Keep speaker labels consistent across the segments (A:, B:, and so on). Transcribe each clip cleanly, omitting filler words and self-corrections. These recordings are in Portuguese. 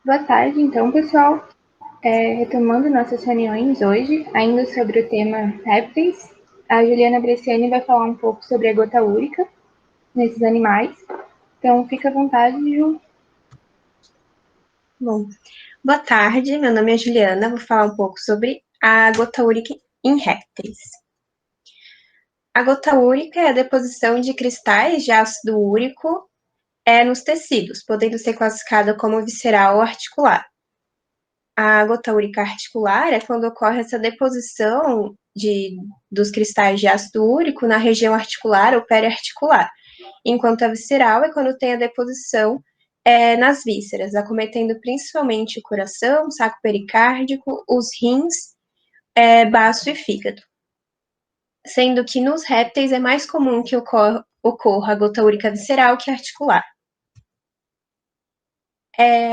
A: Boa tarde, então, pessoal. Retomando nossas reuniões hoje, ainda sobre o tema répteis, a Juliana Bresciani vai falar um pouco sobre a gota úrica nesses animais. Então, fica à vontade, Ju.
B: Bom, boa tarde, meu nome é Juliana, vou falar um pouco sobre a gota úrica em répteis. A gota úrica é a deposição de cristais de ácido úrico nos tecidos, podendo ser classificada como visceral ou articular. A gota úrica articular é quando ocorre essa deposição dos cristais de ácido úrico na região articular ou periarticular, enquanto a visceral é quando tem a deposição nas vísceras, acometendo principalmente o coração, saco pericárdico, os rins, baço e fígado. Sendo que nos répteis é mais comum que ocorra a gota úrica visceral que articular.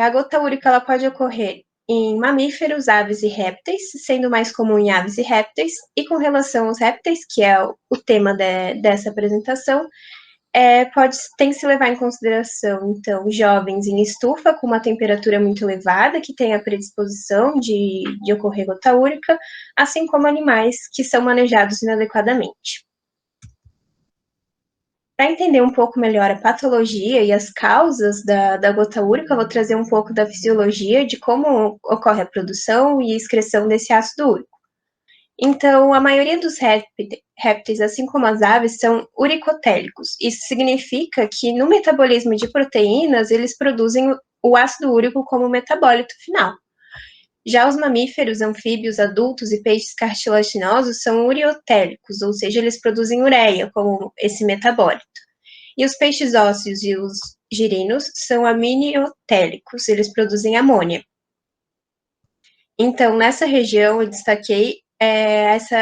B: A gota úrica ela pode ocorrer em mamíferos, aves e répteis, sendo mais comum em aves e répteis, e com relação aos répteis, que é o tema dessa apresentação, tem que se levar em consideração, então, jovens em estufa com uma temperatura muito elevada, que tem a predisposição de ocorrer gota úrica, assim como animais que são manejados inadequadamente. Para entender um pouco melhor a patologia e as causas da gota úrica, eu vou trazer um pouco da fisiologia de como ocorre a produção e excreção desse ácido úrico. Então, a maioria dos répteis, assim como as aves, são uricotélicos. Isso significa que no metabolismo de proteínas, eles produzem o ácido úrico como metabólito final. Já os mamíferos, anfíbios, adultos e peixes cartilaginosos são uriotélicos, ou seja, eles produzem ureia como esse metabólito. E os peixes ósseos e os girinos são aminiotélicos, eles produzem amônia. Então, nessa região, eu destaquei esse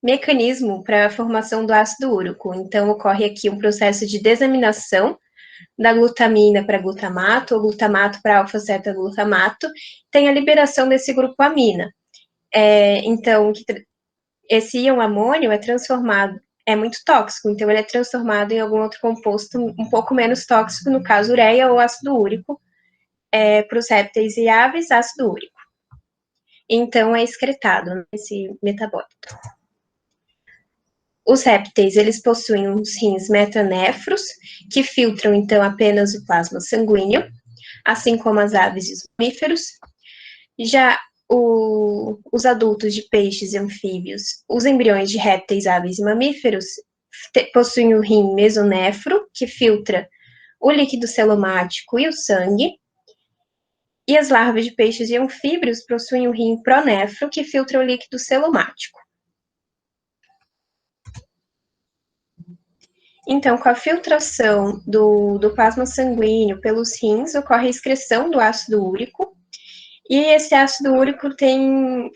B: mecanismo para a formação do ácido úrico. Então, ocorre aqui um processo de desaminação da glutamina para glutamato, ou glutamato para alfa-cetoglutamato, tem a liberação desse grupo amina. Então, esse íon amônio é transformado, é muito tóxico, então ele é transformado em algum outro composto um pouco menos tóxico, no caso ureia ou ácido úrico, para os répteis e aves, ácido úrico. Então é excretado nesse metabólito. Os répteis, eles possuem uns rins metanéfros, que filtram, então, apenas o plasma sanguíneo, assim como as aves e os mamíferos. Já os adultos de peixes e anfíbios, os embriões de répteis, aves e mamíferos, possuem o rim mesonéfro, que filtra o líquido celomático e o sangue, e as larvas de peixes e anfíbios possuem o rim pronéfro, que filtra o líquido celomático. Então, com a filtração do plasma sanguíneo pelos rins, ocorre a excreção do ácido úrico, e esse ácido úrico tem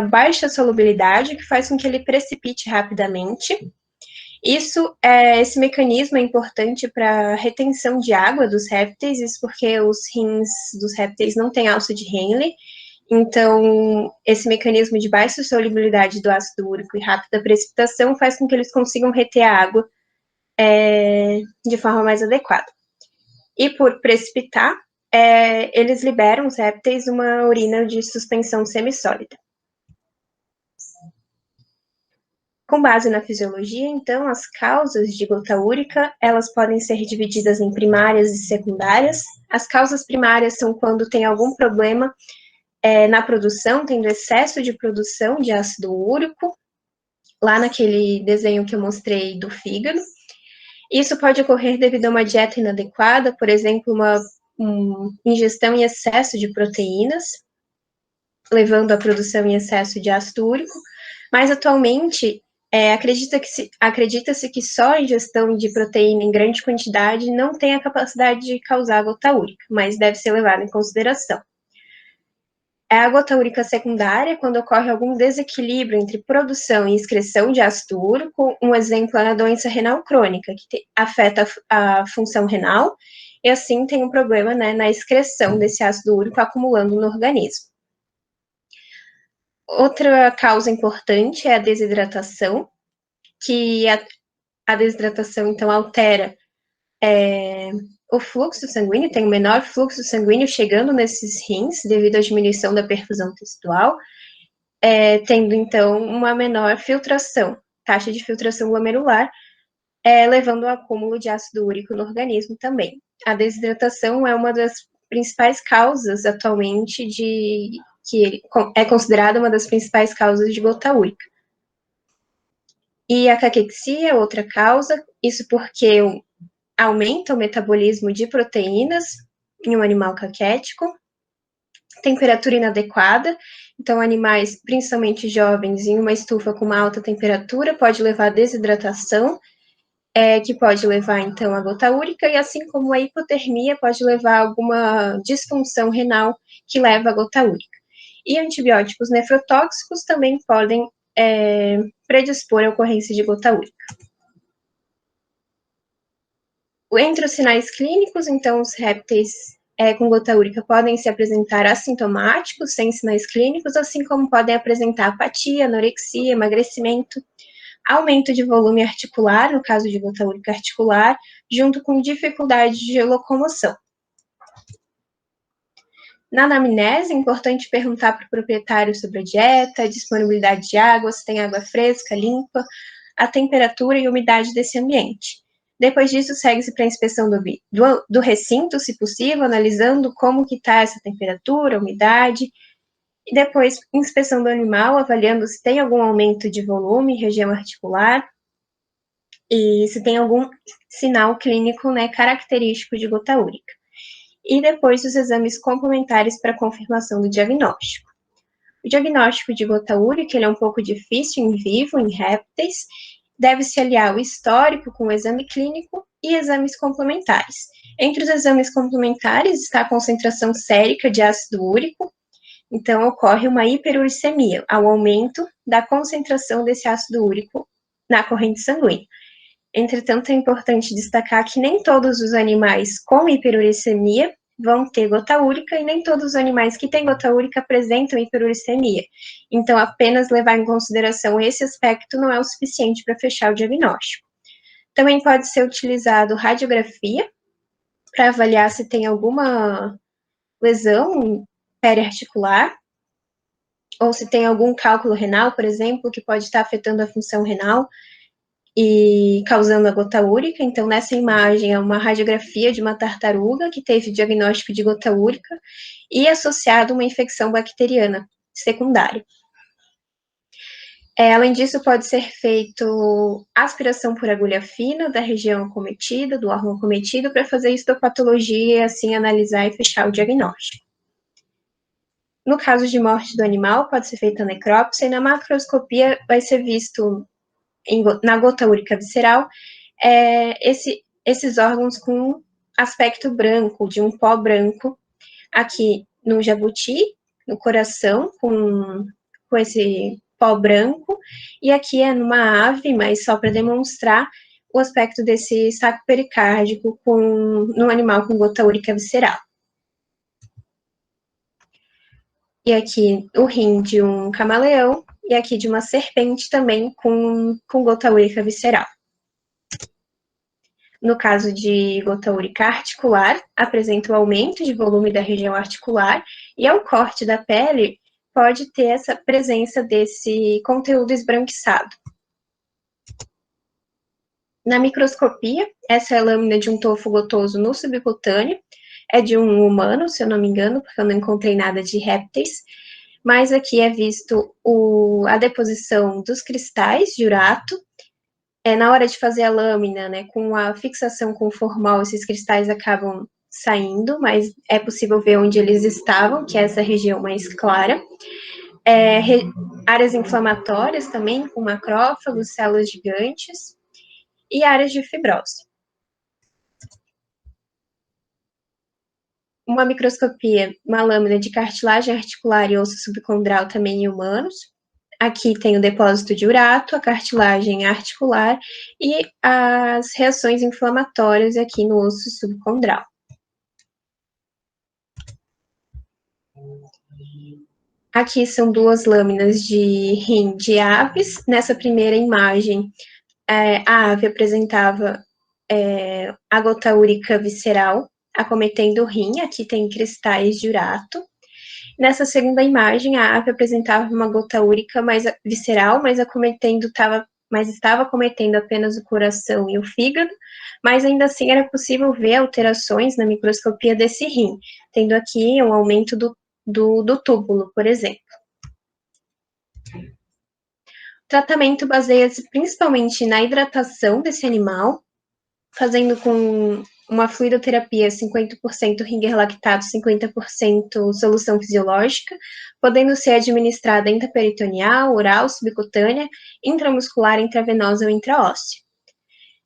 B: baixa solubilidade, que faz com que ele precipite rapidamente. Esse mecanismo é importante para a retenção de água dos répteis, isso porque os rins dos répteis não têm alça de Henle, então esse mecanismo de baixa solubilidade do ácido úrico e rápida precipitação faz com que eles consigam reter a água de forma mais adequada. E por precipitar, eles liberam, os répteis, uma urina de suspensão semissólida. Com base na fisiologia, então, as causas de gota úrica, elas podem ser divididas em primárias e secundárias. As causas primárias são quando tem algum problema na produção, tendo excesso de produção de ácido úrico, lá naquele desenho que eu mostrei do fígado. Isso pode ocorrer devido a uma dieta inadequada, por exemplo, uma ingestão em excesso de proteínas, levando à produção em excesso de ácido úrico, mas atualmente acredita-se que só a ingestão de proteína em grande quantidade não tem a capacidade de causar gota úrica, mas deve ser levada em consideração. A gota úrica secundária, quando ocorre algum desequilíbrio entre produção e excreção de ácido úrico, um exemplo é a doença renal crônica, que afeta a função renal, e assim tem um problema, né, na excreção desse ácido úrico acumulando no organismo. Outra causa importante é a desidratação, que a desidratação, então, altera o fluxo sanguíneo, tem um menor fluxo sanguíneo chegando nesses rins, devido à diminuição da perfusão tecidual, tendo, então, uma menor filtração, taxa de filtração glomerular, levando ao acúmulo de ácido úrico no organismo também. A desidratação é uma das principais causas atualmente que é considerada uma das principais causas de gota úrica. E a caquexia é outra causa, isso porque aumenta o metabolismo de proteínas em um animal caquético, temperatura inadequada, então animais, principalmente jovens, em uma estufa com uma alta temperatura, pode levar a desidratação, que pode levar, então, a gota úrica, e assim como a hipotermia pode levar a alguma disfunção renal que leva a gota úrica. E antibióticos nefrotóxicos também podem predispor à ocorrência de gota úrica. Entre os sinais clínicos, então, os répteis com gota úrica podem se apresentar assintomáticos, sem sinais clínicos, assim como podem apresentar apatia, anorexia, emagrecimento, aumento de volume articular, no caso de gota úrica articular, junto com dificuldade de locomoção. Na anamnese, é importante perguntar para o proprietário sobre a dieta, a disponibilidade de água, se tem água fresca, limpa, a temperatura e umidade desse ambiente. Depois disso, segue-se para a inspeção do recinto, se possível, analisando como que está essa temperatura, umidade, e depois inspeção do animal, avaliando se tem algum aumento de volume, região articular, e se tem algum sinal clínico, característico de gota úrica. E depois os exames complementares para confirmação do diagnóstico. O diagnóstico de gota úrica ele é um pouco difícil em vivo, em répteis, deve-se aliar o histórico com o exame clínico e exames complementares. Entre os exames complementares está a concentração sérica de ácido úrico, então ocorre uma hiperuricemia, ao aumento da concentração desse ácido úrico na corrente sanguínea. Entretanto, é importante destacar que nem todos os animais com hiperuricemia vão ter gota úrica e nem todos os animais que têm gota úrica apresentam hiperuricemia. Então, apenas levar em consideração esse aspecto não é o suficiente para fechar o diagnóstico. Também pode ser utilizado radiografia para avaliar se tem alguma lesão periarticular ou se tem algum cálculo renal, por exemplo, que pode estar afetando a função renal e causando a gota úrica. Então, nessa imagem é uma radiografia de uma tartaruga que teve diagnóstico de gota úrica e associado a uma infecção bacteriana secundária. Além disso, pode ser feito aspiração por agulha fina da região acometida, do órgão acometido, para fazer histopatologia e assim analisar e fechar o diagnóstico. No caso de morte do animal, pode ser feita a necrópsia e na macroscopia vai ser visto na gota úrica visceral, esses órgãos com aspecto branco, de um pó branco, aqui no jabuti, no coração, com esse pó branco, e aqui é numa ave, mas só para demonstrar o aspecto desse saco pericárdico no animal com gota úrica visceral. E aqui o rim de um camaleão, e aqui de uma serpente também com gota úrica visceral. No caso de gota úrica articular, apresenta o aumento de volume da região articular e ao corte da pele pode ter essa presença desse conteúdo esbranquiçado. Na microscopia, essa é a lâmina de um tofo gotoso no subcutâneo, é de um humano, se eu não me engano, porque eu não encontrei nada de répteis, mas aqui é visto a deposição dos cristais de urato. Na hora de fazer a lâmina, com a fixação com o formol, esses cristais acabam saindo, mas é possível ver onde eles estavam, que é essa região mais clara. Áreas inflamatórias também, com macrófagos, células gigantes, e áreas de fibrose. Uma microscopia, uma lâmina de cartilagem articular e osso subcondral também em humanos. Aqui tem o depósito de urato, a cartilagem articular e as reações inflamatórias aqui no osso subcondral. Aqui são duas lâminas de rim de aves. Nessa primeira imagem, a ave apresentava a gota úrica visceral acometendo o rim, aqui tem cristais de urato. Nessa segunda imagem, a ave apresentava uma gota úrica mais visceral, mas estava acometendo apenas o coração e o fígado, mas ainda assim era possível ver alterações na microscopia desse rim, tendo aqui um aumento do túbulo, por exemplo. O tratamento baseia-se principalmente na hidratação desse animal, fazendo com uma fluidoterapia 50% Ringer lactato, 50% solução fisiológica, podendo ser administrada intraperitoneal, oral, subcutânea, intramuscular, intravenosa ou intraóssea.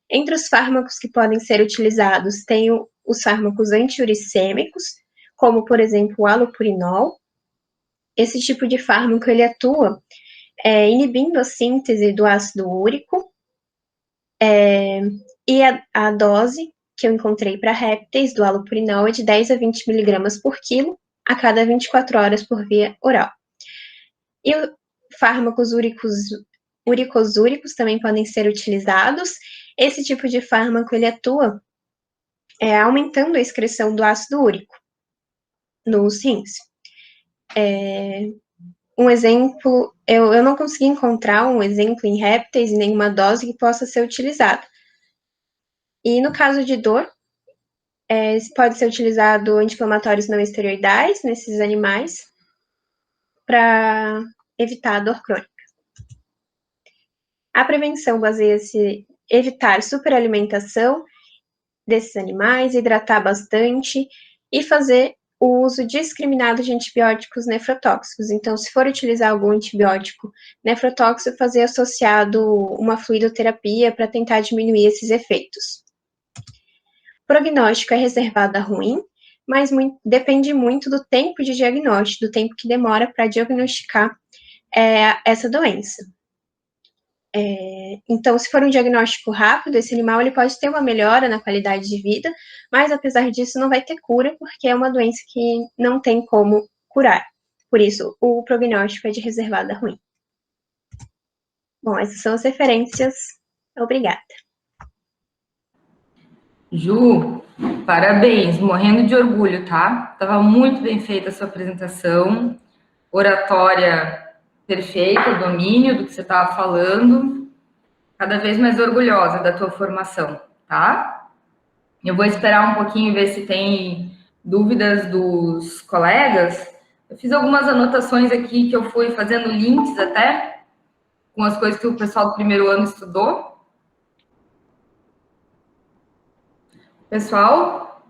B: Entre os fármacos que podem ser utilizados, tem os fármacos antiuricêmicos, como, por exemplo, o halopurinol. Esse tipo de fármaco, ele atua inibindo a síntese do ácido úrico, e a dose que eu encontrei para répteis do halopurinol é de 10 a 20 miligramas por quilo a cada 24 horas por via oral. E fármacos uricosúricos também podem ser utilizados. Esse tipo de fármaco, ele atua aumentando a excreção do ácido úrico nos rins. Um exemplo, eu não consegui encontrar um exemplo em répteis e nenhuma dose que possa ser utilizada. E no caso de dor, pode ser utilizado anti-inflamatórios não esteroidais nesses animais para evitar a dor crônica. A prevenção baseia-se em evitar superalimentação desses animais, hidratar bastante e fazer o uso discriminado de antibióticos nefrotóxicos. Então, se for utilizar algum antibiótico nefrotóxico, fazer associado uma fluidoterapia para tentar diminuir esses efeitos. O prognóstico é reservado a ruim, mas depende muito do tempo de diagnóstico, do tempo que demora para diagnosticar essa doença. Então, se for um diagnóstico rápido, esse animal ele pode ter uma melhora na qualidade de vida, mas apesar disso não vai ter cura, porque é uma doença que não tem como curar. Por isso, o prognóstico é de reservado a ruim. Bom, essas são as referências. Obrigada.
C: Ju, parabéns, morrendo de orgulho, tá? Estava muito bem feita a sua apresentação, oratória perfeita, domínio do que você estava falando, cada vez mais orgulhosa da tua formação, tá? Eu vou esperar um pouquinho ver se tem dúvidas dos colegas. Eu fiz algumas anotações aqui que eu fui fazendo links até com as coisas que o pessoal do primeiro ano estudou. Pessoal,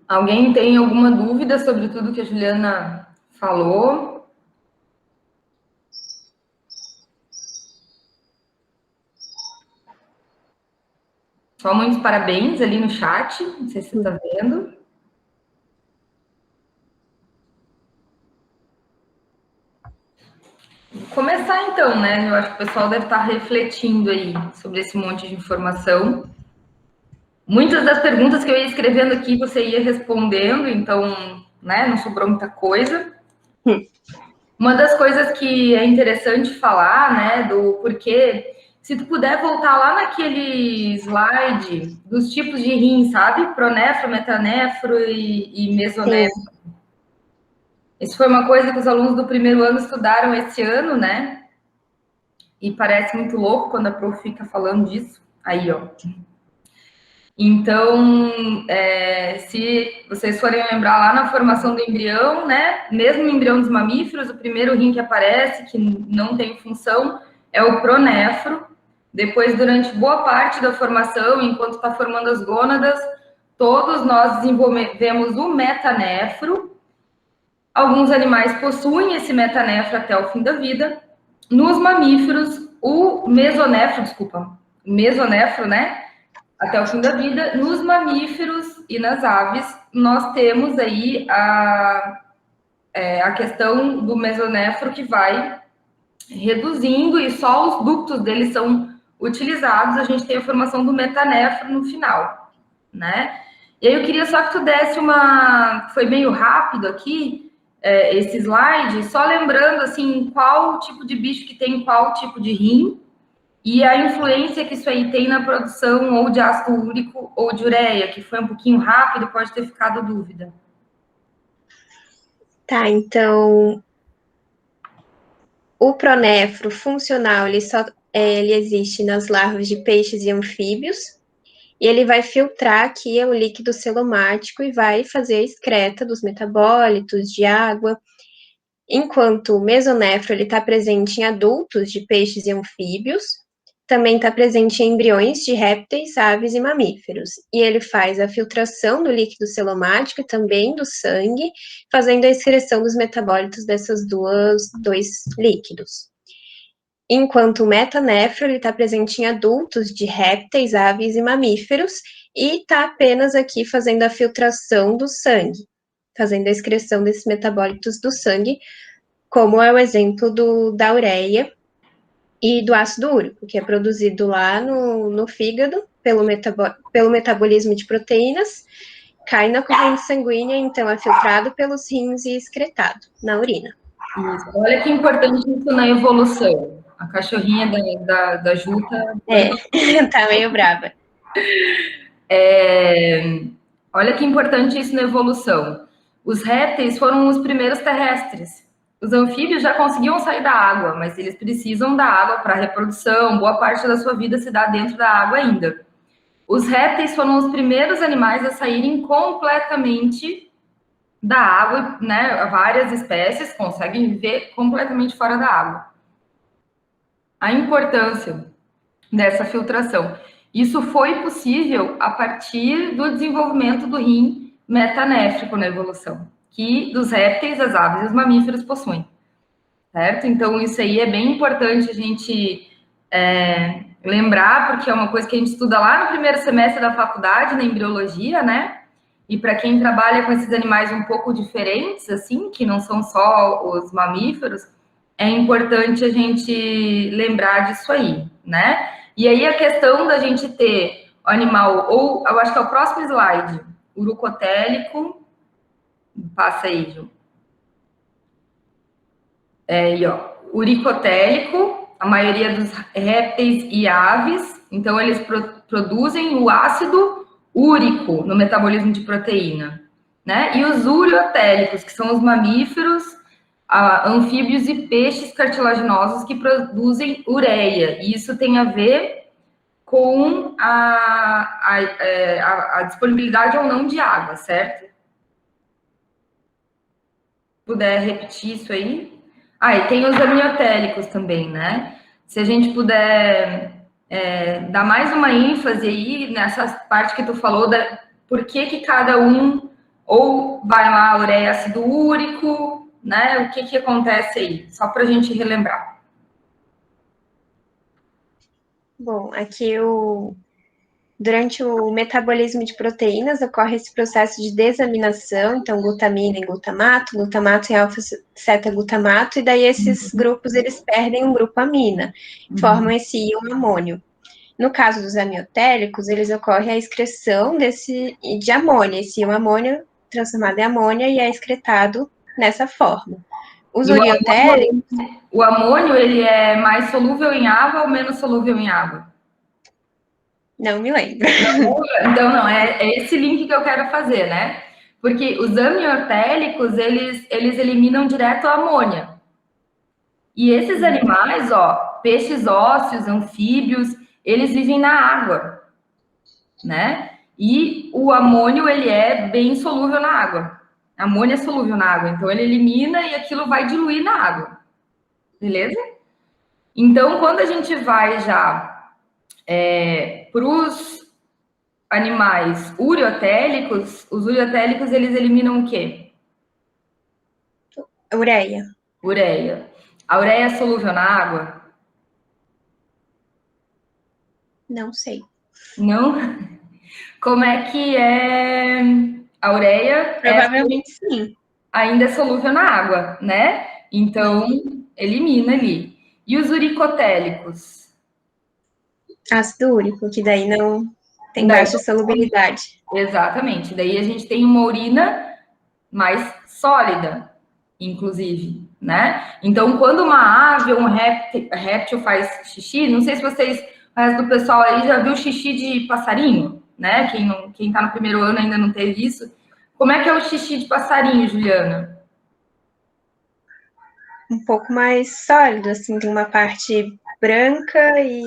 C: alguém tem alguma dúvida sobre tudo que a Juliana falou? Só muitos parabéns ali no chat, não sei se você está vendo. Vou começar então, né? Eu acho que o pessoal deve estar refletindo aí sobre esse monte de informação. Muitas das perguntas que eu ia escrevendo aqui, você ia respondendo, então, né, não sobrou muita coisa. Uma das coisas que é interessante falar, né, do porquê, se tu puder voltar lá naquele slide dos tipos de rim, sabe? Pronéfro, metanéfro e mesonéfro. Sim. Isso foi uma coisa que os alunos do primeiro ano estudaram esse ano, né? E parece muito louco quando a prof fica falando disso. Aí, ó. Então, se vocês forem lembrar lá na formação do embrião, né, mesmo no embrião dos mamíferos, o primeiro rim que aparece, que não tem função, é o pronéfro. Depois, durante boa parte da formação, enquanto está formando as gônadas, todos nós desenvolvemos o metanéfro. Alguns animais possuem esse metanéfro até o fim da vida. Nos mamíferos, o mesonéfro, né, até o fim da vida. Nos mamíferos e nas aves, nós temos aí a questão do mesonéfro que vai reduzindo e só os ductos dele são utilizados. A gente tem a formação do metanéfro no final, né? E aí eu queria só que tu desse foi meio rápido aqui, esse slide, só lembrando, assim, qual tipo de bicho que tem qual tipo de rim, e a influência que isso aí tem na produção ou de ácido úrico ou de ureia, que foi um pouquinho rápido, pode ter ficado dúvida.
B: Tá, então o pronefro funcional, ele existe nas larvas de peixes e anfíbios, e ele vai filtrar aqui o líquido celomático e vai fazer a excreta dos metabólitos de água, enquanto o mesonefro está presente em adultos de peixes e anfíbios, também está presente em embriões de répteis, aves e mamíferos. E ele faz a filtração do líquido celomático e também do sangue, fazendo a excreção dos metabólitos dessas dois líquidos. Enquanto o metanefro está presente em adultos de répteis, aves e mamíferos, e está apenas aqui fazendo a filtração do sangue, fazendo a excreção desses metabólitos do sangue, como é o exemplo da ureia e do ácido úrico, que é produzido lá no fígado pelo metabolismo de proteínas, cai na corrente sanguínea, então é filtrado pelos rins e excretado na urina.
C: Isso. Olha que importante isso na evolução. A cachorrinha da Juta...
B: Tá meio brava.
C: Olha que importante isso na evolução. Os répteis foram os primeiros terrestres. Os anfíbios já conseguiam sair da água, mas eles precisam da água para reprodução. Boa parte da sua vida se dá dentro da água ainda. Os répteis foram os primeiros animais a saírem completamente da água, né? Várias espécies conseguem viver completamente fora da água. A importância dessa filtração. Isso foi possível a partir do desenvolvimento do rim metanéfrico na evolução, que dos répteis, as aves e os mamíferos possuem, certo? Então, isso aí é bem importante a gente lembrar, porque é uma coisa que a gente estuda lá no primeiro semestre da faculdade, na embriologia, né? E para quem trabalha com esses animais um pouco diferentes, assim, que não são só os mamíferos, é importante a gente lembrar disso aí, né? E aí a questão da gente ter o animal, ou eu acho que é o próximo slide, urocotélico, passa aí, Ju. Aí, ó, uricotélico, a maioria dos répteis e aves, então eles produzem o ácido úrico no metabolismo de proteína, né? E os uriotélicos, que são os mamíferos, anfíbios e peixes cartilaginosos que produzem ureia. E isso tem a ver com a disponibilidade ou não de água, certo? Se puder repetir isso aí. E tem os amiotélicos também, né? Se a gente puder dar mais uma ênfase aí nessa parte que tu falou, por que cada um, ou vai lá ureia ácido úrico, né? O que acontece aí? Só para a gente relembrar.
B: Bom, aqui durante o metabolismo de proteínas ocorre esse processo de desaminação, então glutamina em glutamato, glutamato em alfa-cetaglutamato, e daí esses grupos eles perdem um grupo amina, formam esse íon amônio. No caso dos amiotélicos, eles ocorre a excreção de amônia, esse íon amônio transformado em amônia e é excretado nessa forma. Os uriotélicos...
C: O amônio, ele é mais solúvel em água ou menos solúvel em água?
B: Não me lembro.
C: Então, não, é esse link que eu quero fazer, né? Porque os amiotélicos, eles eliminam direto a amônia. E esses animais, ó, peixes ósseos, anfíbios, eles vivem na água, né? E o amônio, ele é bem solúvel na água. A amônia é solúvel na água, então ele elimina e aquilo vai diluir na água. Beleza? Então, quando a gente vai já para os animais uriotélicos, os uriotélicos, eles eliminam o quê?
B: Ureia.
C: Ureia. A ureia é solúvel na água?
B: Não sei.
C: Não? Como é que é a ureia?
B: Provavelmente sim.
C: Ainda é solúvel na água, né? Então, elimina ali. E os uricotélicos?
B: Ácido úrico, que daí não tem baixa solubilidade.
C: Exatamente. Daí a gente tem uma urina mais sólida, inclusive, né? Então, quando uma ave ou um réptil faz xixi, não sei se vocês, o resto do pessoal aí já viu xixi de passarinho, né? Quem tá no primeiro ano ainda não teve isso. Como é que é o xixi de passarinho, Juliana?
B: Um pouco mais sólido, assim, tem uma parte branca e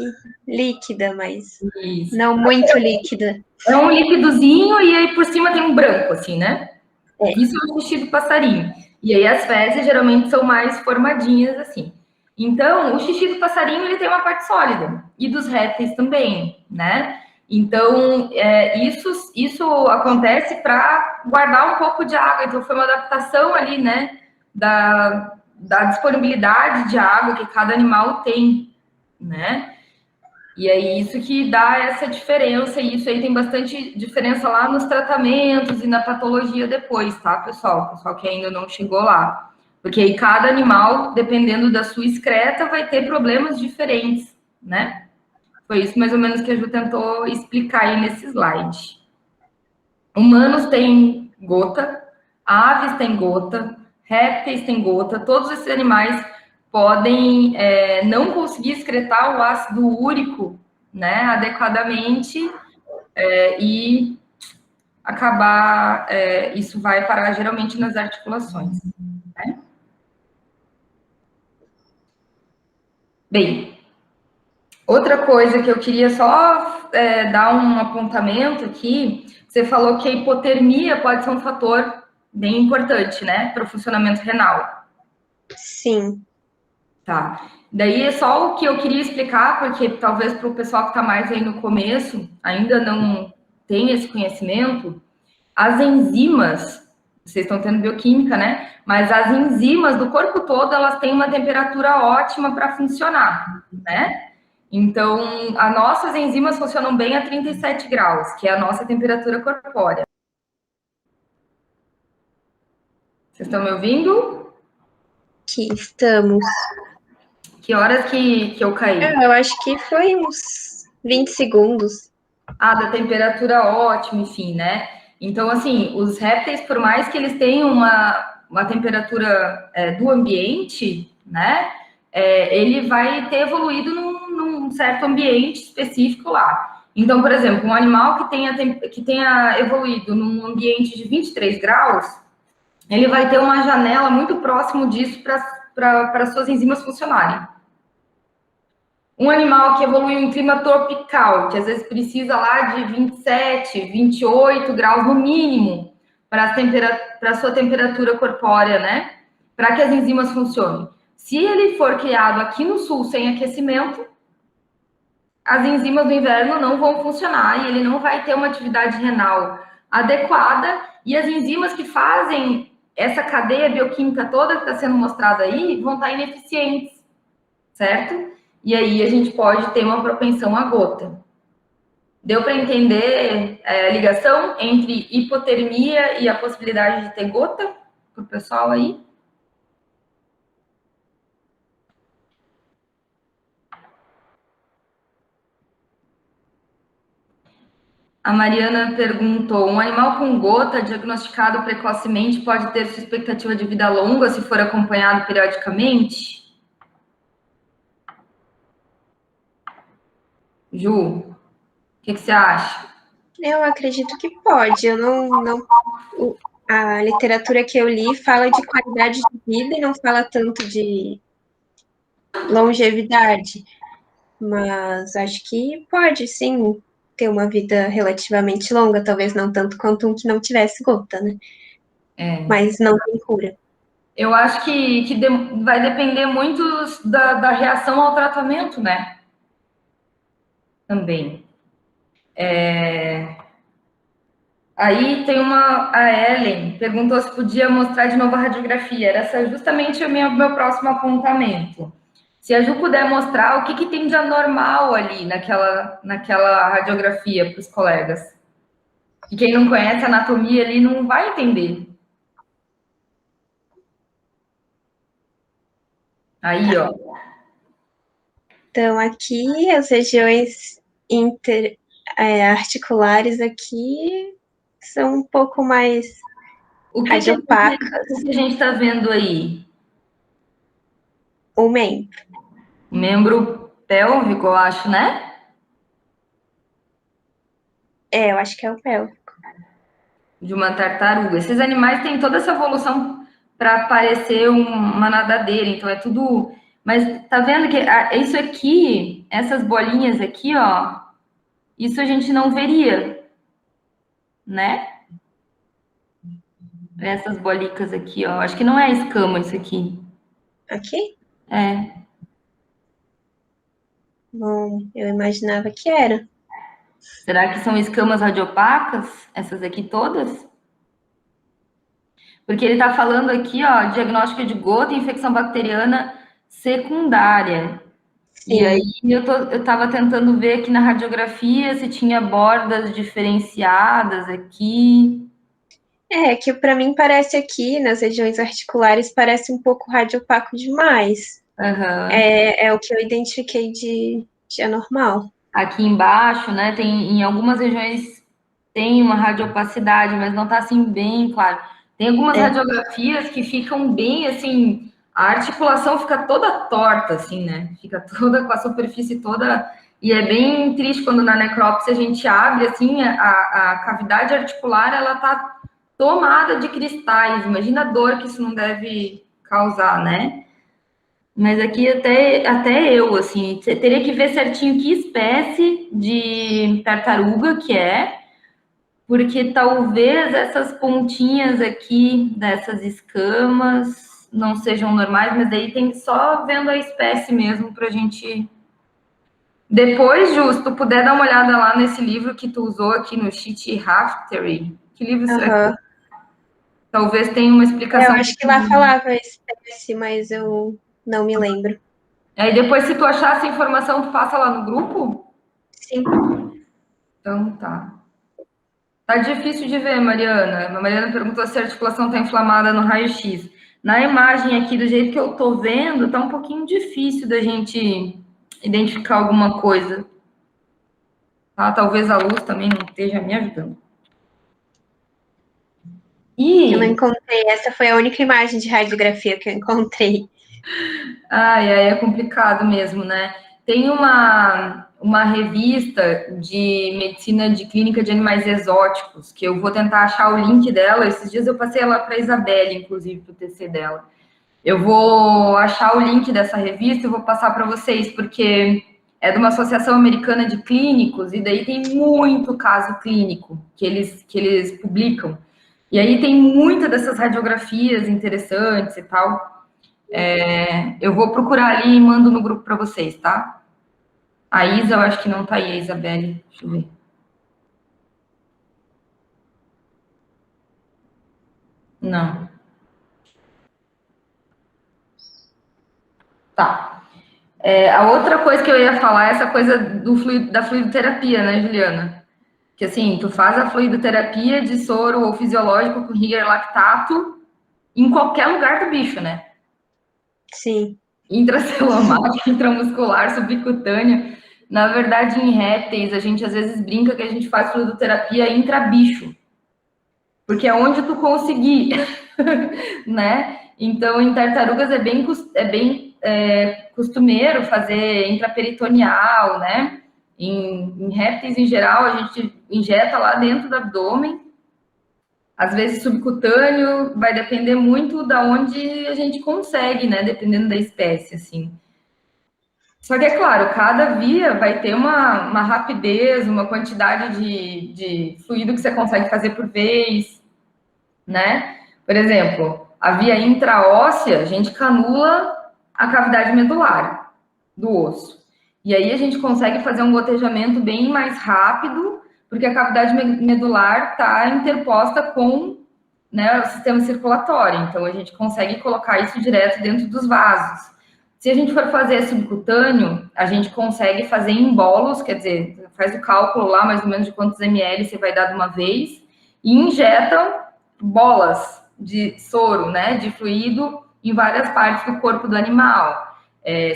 B: líquida, mas
C: Isso.
B: não muito líquida.
C: É um líquidozinho e aí por cima tem um branco, assim, né?
B: É.
C: Isso é o xixi do passarinho. E aí as fezes geralmente são mais formadinhas, assim. Então, o xixi do passarinho, ele tem uma parte sólida. E dos répteis também, né? Então, isso acontece para guardar um pouco de água. Então, foi uma adaptação ali, né? Da disponibilidade de água que cada animal tem, né? E é isso que dá essa diferença, e isso aí tem bastante diferença lá nos tratamentos e na patologia depois, tá, pessoal? Pessoal que ainda não chegou lá. Porque aí cada animal, dependendo da sua excreta, vai ter problemas diferentes, né? Foi isso mais ou menos que a Ju tentou explicar aí nesse slide. Humanos têm gota, aves têm gota, répteis têm gota, todos esses animais podem não conseguir excretar o ácido úrico, né, adequadamente, e acabar, isso vai parar geralmente nas articulações. Né? Bem, outra coisa que eu queria só dar um apontamento aqui, você falou que a hipotermia pode ser um fator bem importante, né, para o funcionamento renal.
B: Sim.
C: Tá. Daí é só o que eu queria explicar, porque talvez para o pessoal que está mais aí no começo ainda não tem esse conhecimento, as enzimas, vocês estão tendo bioquímica, né? Mas as enzimas do corpo todo, elas têm uma temperatura ótima para funcionar, né? Então, as nossas enzimas funcionam bem a 37 graus, que é a nossa temperatura corpórea. Vocês estão me ouvindo?
B: Que estamos.
C: Que horas que eu caí?
B: Eu acho que foi uns 20 segundos.
C: Da temperatura ótima, enfim, né? Então, assim, os répteis, por mais que eles tenham uma temperatura do ambiente, né? Ele vai ter evoluído num certo ambiente específico lá. Então, por exemplo, um animal que tenha evoluído num ambiente de 23 graus, ele vai ter uma janela muito próximo disso para suas enzimas funcionarem. Um animal que evolui em um clima tropical, que às vezes precisa lá de 27, 28 graus no mínimo para a sua temperatura corpórea, né? Para que as enzimas funcionem. Se ele for criado aqui no sul sem aquecimento, as enzimas do inverno não vão funcionar e ele não vai ter uma atividade renal adequada, e as enzimas que fazem essa cadeia bioquímica toda que está sendo mostrada aí vão estar ineficientes, certo? E aí a gente pode ter uma propensão à gota. Deu para entender a ligação entre hipotermia e a possibilidade de ter gota para o pessoal aí? A Mariana perguntou: um animal com gota diagnosticado precocemente pode ter sua expectativa de vida longa se for acompanhado periodicamente? Ju, o que você acha?
B: Eu acredito que pode. Eu não, a literatura que eu li fala de qualidade de vida e não fala tanto de longevidade. Mas acho que pode, sim, ter uma vida relativamente longa, talvez não tanto quanto um que não tivesse gota, né? Mas não tem cura.
C: Eu acho que vai depender muito da reação ao tratamento, né? Também. Aí tem a Ellen perguntou se podia mostrar de novo a radiografia. Era justamente o meu próximo apontamento. Se a Ju puder mostrar o que tem de anormal ali naquela radiografia para os colegas. E quem não conhece a anatomia ali não vai entender. Aí, ó.
B: Então, aqui, as regiões articulares aqui são um pouco mais
C: O que
B: radiopacas.
C: a gente está vendo aí?
B: O membro.
C: Membro pélvico, eu acho, né?
B: Eu acho que é o pélvico.
C: De uma tartaruga. Esses animais têm toda essa evolução para parecer uma nadadeira, então é tudo. Mas tá vendo que isso aqui, essas bolinhas aqui, ó, isso a gente não veria, né? Essas bolicas aqui, ó. Acho que não é escama isso aqui.
B: Aqui?
C: É.
B: Bom, eu imaginava que era.
C: Será que são escamas radiopacas? Essas aqui todas? Porque ele está falando aqui, ó, diagnóstico de gota e infecção bacteriana secundária.
B: Sim.
C: E aí eu estava tentando ver aqui na radiografia se tinha bordas diferenciadas aqui.
B: Que para mim parece aqui, nas regiões articulares, parece um pouco radiopaco demais.
C: Uhum.
B: É o que eu identifiquei de anormal.
C: Aqui embaixo, né, tem em algumas regiões tem uma radiopacidade, mas não está assim bem claro. Tem algumas radiografias que ficam bem assim, a articulação fica toda torta, assim, né? Fica toda com a superfície toda. E é bem triste quando na necrópsia a gente abre assim, a cavidade articular ela tá tomada de cristais. Imagina a dor que isso não deve causar, né? Mas aqui até eu, assim, teria que ver certinho que espécie de tartaruga que é, porque talvez essas pontinhas aqui dessas escamas não sejam normais, mas daí tem só vendo a espécie mesmo pra gente. Depois, Justo, puder dar uma olhada lá nesse livro que tu usou aqui no Cheat Raftery. Que livro será que talvez tenha uma explicação?
B: Eu acho que lá falava espécie, mas eu não me lembro.
C: Aí depois, se tu achar essa informação, tu passa lá no grupo?
B: Sim.
C: Então tá. Tá difícil de ver, Mariana. A Mariana perguntou se a articulação tá inflamada no raio-x. Na imagem aqui, do jeito que eu tô vendo, tá um pouquinho difícil da gente identificar alguma coisa. Tá? Talvez a luz também não esteja me ajudando.
B: Eu não encontrei. Essa foi a única imagem de radiografia que eu encontrei.
C: Ai, é complicado mesmo, né? Tem uma revista de medicina de clínica de animais exóticos, que eu vou tentar achar o link dela. Esses dias eu passei ela para a Isabelle, inclusive, para o TC dela. Eu vou achar o link dessa revista e vou passar para vocês, porque é de uma associação americana de clínicos, e daí tem muito caso clínico que eles publicam. E aí tem muitas dessas radiografias interessantes e tal. Eu vou procurar ali e mando no grupo para vocês, tá? A Isa, eu acho que não tá aí, a Isabelle. Deixa eu ver. Não. Tá. A outra coisa que eu ia falar é essa coisa da fluidoterapia, né, Juliana? Que assim, tu faz a fluidoterapia de soro ou fisiológico com Higger lactato em qualquer lugar do bicho, né?
B: Sim.
C: Intracelular, intramuscular, subcutânea. Na verdade, em répteis, a gente às vezes brinca que a gente faz fluidoterapia intrabicho. Porque é onde tu conseguir, né? Então, em tartarugas é bem costumeiro fazer intraperitoneal, né? Em répteis, em geral, a gente injeta lá dentro do abdômen. Às vezes subcutâneo, vai depender muito da onde a gente consegue, né? Dependendo da espécie, assim. Só que, é claro, cada via vai ter uma rapidez, uma quantidade de fluido que você consegue fazer por vez, né? Por exemplo, a via intraóssea, a gente canula a cavidade medular do osso. E aí a gente consegue fazer um gotejamento bem mais rápido, porque a cavidade medular está interposta com, né, o sistema circulatório. Então a gente consegue colocar isso direto dentro dos vasos. Se a gente for fazer subcutâneo, a gente consegue fazer em bolos, quer dizer, faz o cálculo lá mais ou menos de quantos ml você vai dar de uma vez e injeta bolas de soro, né, de fluido em várias partes do corpo do animal.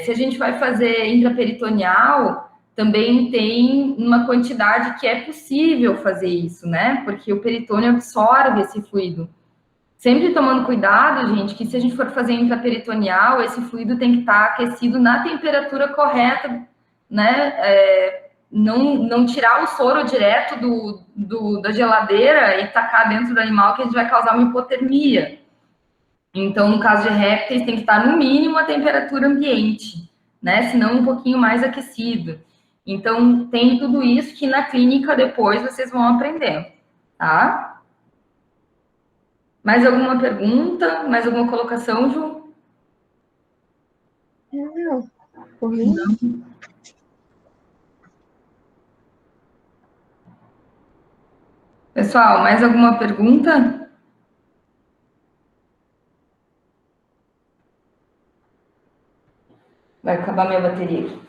C: Se a gente vai fazer intraperitoneal, também tem uma quantidade que é possível fazer isso, né, porque o peritônio absorve esse fluido. Sempre tomando cuidado, gente, que se a gente for fazer intraperitoneal, esse fluido tem que estar aquecido na temperatura correta, né? Não tirar o soro direto da geladeira e tacar dentro do animal, que a gente vai causar uma hipotermia. Então, no caso de répteis, tem que estar no mínimo a temperatura ambiente, né? Senão um pouquinho mais aquecido. Então, tem tudo isso que na clínica depois vocês vão aprender, tá? Mais alguma pergunta? Mais alguma colocação, Ju?
B: Não, por mim.
C: Não. Pessoal, mais alguma pergunta? Vai acabar minha bateria aqui.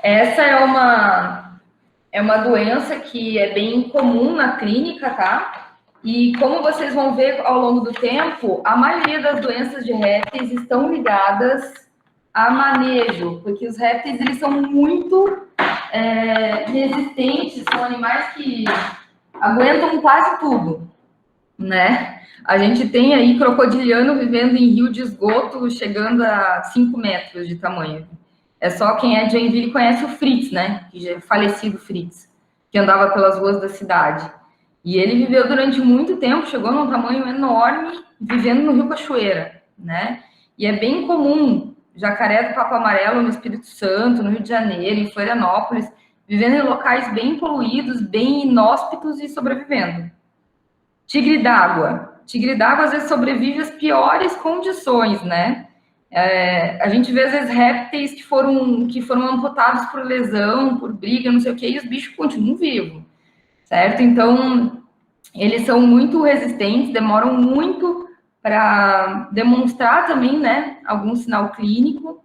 C: Essa é uma doença que é bem comum na clínica, tá? E como vocês vão ver ao longo do tempo, a maioria das doenças de répteis estão ligadas a manejo, porque os répteis eles são muito resistentes, são animais que aguentam quase tudo, né? A gente tem aí crocodiliano vivendo em rio de esgoto, chegando a 5 metros de tamanho. É só quem é de Joinville conhece o Fritz, né? Que já é falecido Fritz, que andava pelas ruas da cidade. E ele viveu durante muito tempo, chegou num tamanho enorme, vivendo no Rio Cachoeira, né? E é bem comum jacaré do papo amarelo no Espírito Santo, no Rio de Janeiro, em Florianópolis, vivendo em locais bem poluídos, bem inóspitos e sobrevivendo. Tigre d'água. Tigre d'água às vezes sobrevive às piores condições, né? A gente vê às vezes répteis que foram amputados por lesão, por briga, não sei o que, e os bichos continuam vivos, certo? Então, eles são muito resistentes, demoram muito para demonstrar também, né, algum sinal clínico.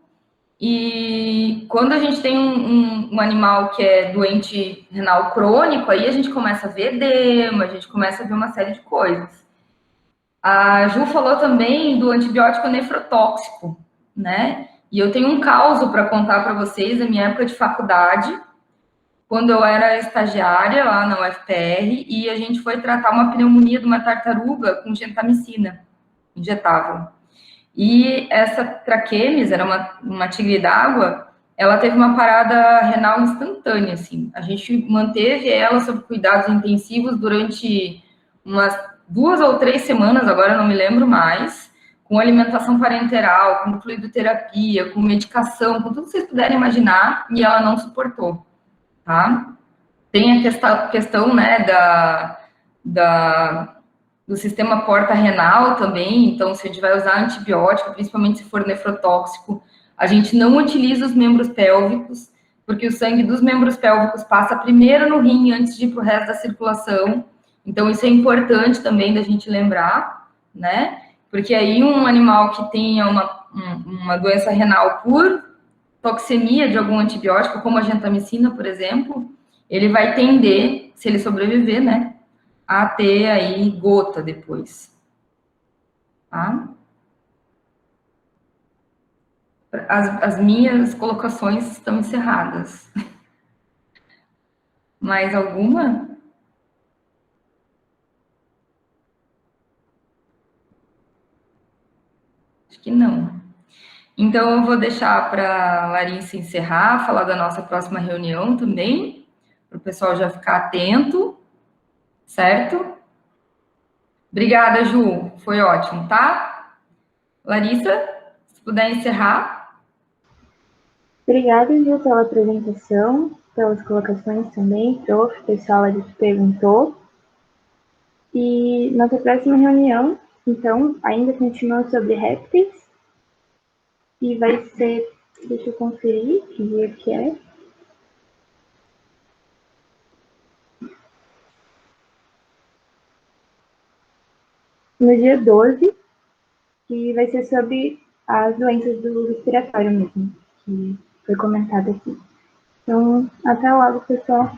C: E quando a gente tem um animal que é doente renal crônico, aí a gente começa a ver edema, a gente começa a ver uma série de coisas. A Ju falou também do antibiótico nefrotóxico, né? E eu tenho um caso para contar para vocês da minha época de faculdade, quando eu era estagiária lá na UFPR, e a gente foi tratar uma pneumonia de uma tartaruga com gentamicina injetável. E essa traquemes, era uma tigre d'água, ela teve uma parada renal instantânea, assim. A gente manteve ela sob cuidados intensivos durante umas 2 ou 3 semanas, agora eu não me lembro mais, com alimentação parenteral, com fluidoterapia, com medicação, com tudo que vocês puderem imaginar, e ela não suportou, tá? Tem a questão né, do sistema porta-renal também, então se a gente vai usar antibiótico, principalmente se for nefrotóxico, a gente não utiliza os membros pélvicos, porque o sangue dos membros pélvicos passa primeiro no rim antes de ir para o resto da circulação, então isso é importante também da gente lembrar, né? Porque aí um animal que tenha uma doença renal por toxemia de algum antibiótico, como a gentamicina, por exemplo, ele vai tender, se ele sobreviver, né, a ter aí gota depois, tá? As minhas colocações estão encerradas. Mais alguma? Acho que não. Então, eu vou deixar para a Larissa encerrar, falar da nossa próxima reunião também, para o pessoal já ficar atento, certo? Obrigada, Ju. Foi ótimo, tá? Larissa, se puder encerrar.
A: Obrigada, Ju, pela apresentação, pelas colocações também, prof, pessoal ali que perguntou. E nossa próxima reunião, então, ainda continua sobre répteis. E vai ser, deixa eu conferir que dia que é. No dia 12, que vai ser sobre as doenças do respiratório mesmo, que foi comentado aqui. Então, até logo, pessoal.